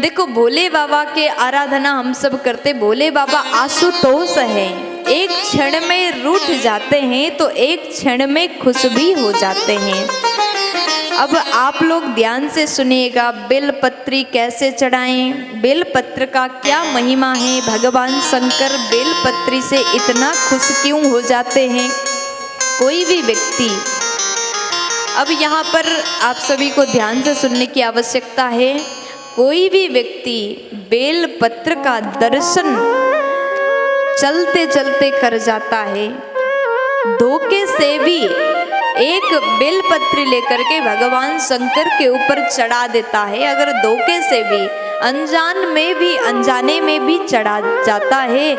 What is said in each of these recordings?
देखो भोले बाबा के आराधना हम सब करते, भोले बाबा आशुतोष हैं, एक क्षण में रूठ जाते हैं तो एक क्षण में खुश भी हो जाते हैं। अब आप लोग ध्यान से सुनिएगा, बेलपत्री कैसे चढ़ाएं, बेलपत्र का क्या महिमा है, भगवान शंकर बेलपत्री से इतना खुश क्यों हो जाते हैं। कोई भी व्यक्ति, अब यहाँ पर आप सभी को ध्यान से सुनने की आवश्यकता है, कोई भी व्यक्ति बेलपत्र का दर्शन चलते चलते कर जाता है, धोखे से भी एक बेलपत्री लेकर के भगवान शंकर के ऊपर चढ़ा देता है, अगर धोखे से भी अनजान में भी अनजाने में भी चढ़ा जाता है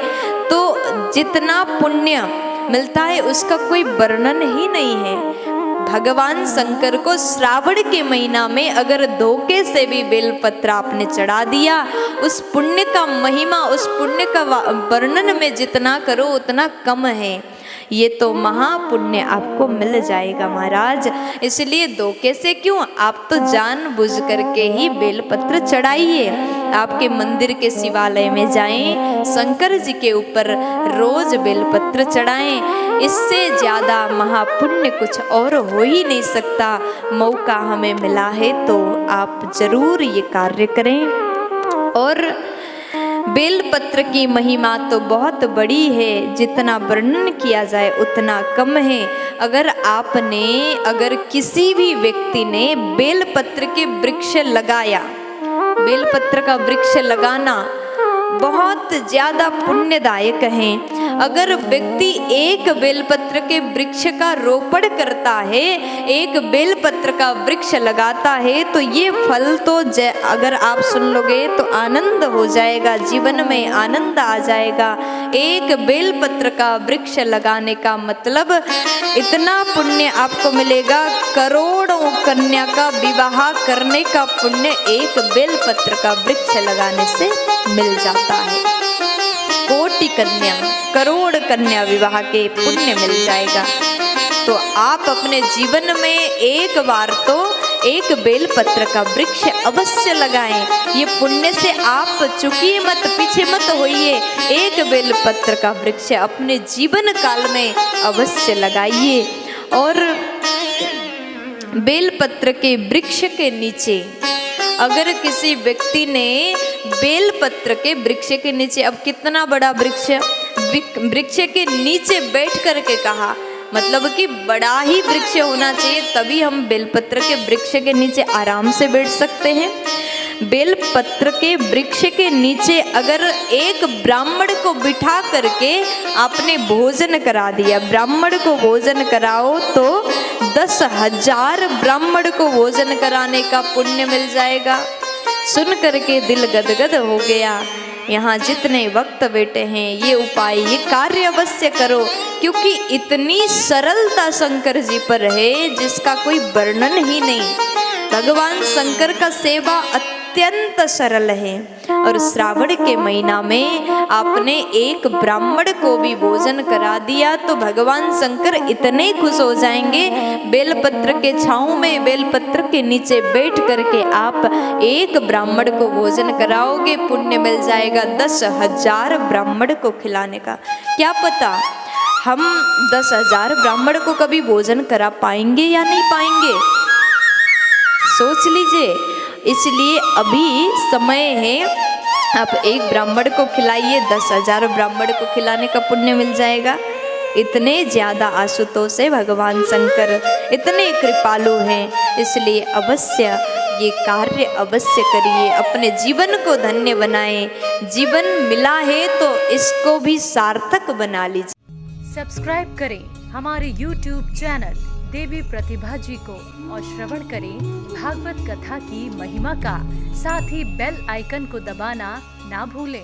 तो जितना पुण्य मिलता है उसका कोई वर्णन ही नहीं है। भगवान शंकर को श्रावण के महीना में अगर धोखे से भी बेलपत्र आपने चढ़ा दिया, उस पुण्य का महिमा, उस पुण्य का वर्णन में जितना करो उतना कम है। ये तो महापुण्य आपको मिल जाएगा महाराज। इसलिए धोखे से क्यों, आप तो जानबूझ करके ही बेलपत्र चढ़ाइए। आपके मंदिर के शिवालय में जाएं, शंकर जी के ऊपर रोज बेलपत्र चढ़ाएं, इससे ज्यादा महापुण्य कुछ और हो ही नहीं सकता। मौका हमें मिला है तो आप जरूर ये कार्य करें। और बेलपत्र की महिमा तो बहुत बड़ी है, जितना वर्णन किया जाए उतना कम है। अगर किसी भी व्यक्ति ने बेलपत्र के वृक्ष लगाया, बेलपत्र का वृक्ष लगाना बहुत ज्यादा पुण्यदायक है। अगर व्यक्ति एक बेलपत्र के वृक्ष का रोपण करता है, एक बेलपत्र का वृक्ष लगाता है, तो ये फल तो अगर आप सुन लोगे तो आनंद हो जाएगा, जीवन में आनंद आ जाएगा। एक बेलपत्र का वृक्ष लगाने का मतलब इतना पुण्य आपको मिलेगा, करोड़ों कन्या का विवाह करने का पुण्य एक बेलपत्र का वृक्ष लगाने से मिल जाता है। कोटि कन्या, करोड़ कन्या विवाह के पुण्य मिल जाएगा। तो आप अपने जीवन में एक बार तो एक बेलपत्र का वृक्ष अवश्य लगाएं। ये पुण्य से आप चूकिए मत, पीछे मत होइए। एक बेलपत्र का वृक्ष अपने जीवन काल में अवश्य लगाइए। और बेलपत्र के वृक्ष के नीचे अगर किसी व्यक्ति ने बेलपत्र के वृक्ष के नीचे, अब कितना बड़ा वृक्ष के नीचे बैठ करके कहा, मतलब कि बड़ा ही वृक्ष होना चाहिए तभी हम बेलपत्र के वृक्ष के नीचे आराम से बैठ सकते हैं। बेलपत्र के वृक्ष के नीचे अगर एक ब्राह्मण को बिठा करके आपने भोजन करा दिया, ब्राह्मण को भोजन कराओ तो 10,000 ब्राह्मण को भोजन कराने का पुण्य मिल जाएगा। सुन करके दिल गदगद हो गया। यहाँ जितने वक्त बैठे हैं ये उपाय, ये कार्य अवश्य करो, क्योंकि इतनी सरलता शंकर जी पर है जिसका कोई वर्णन ही नहीं। भगवान शंकर का सेवा अत्यंत सरल है। और श्रावण के महीना में आपने एक ब्राह्मण को भी भोजन करा दिया तो भगवान शंकर इतने खुश हो जाएंगे। बेलपत्र के छांव में, बेलपत्र के नीचे बैठ करके आप एक ब्राह्मण को भोजन कराओगे, पुण्य मिल जाएगा 10,000 ब्राह्मण को खिलाने का। क्या पता हम 10,000 ब्राह्मण को कभी भोजन करा पाएंगे या नहीं पाएंगे, सोच लीजिए। इसलिए अभी समय है, आप एक ब्राह्मण को खिलाइए, 10,000 ब्राह्मण को खिलाने का पुण्य मिल जाएगा। इतने ज्यादा आशुतोष है भगवान शंकर, इतने कृपालु हैं। इसलिए अवश्य ये कार्य अवश्य करिए, अपने जीवन को धन्य बनाएं। जीवन मिला है तो इसको भी सार्थक बना लीजिए। सब्सक्राइब करें हमारे YouTube चैनल देवी प्रतिभा जी को और श्रवण करें भागवत कथा की महिमा का। साथ ही बेल आइकन को दबाना ना भूलें।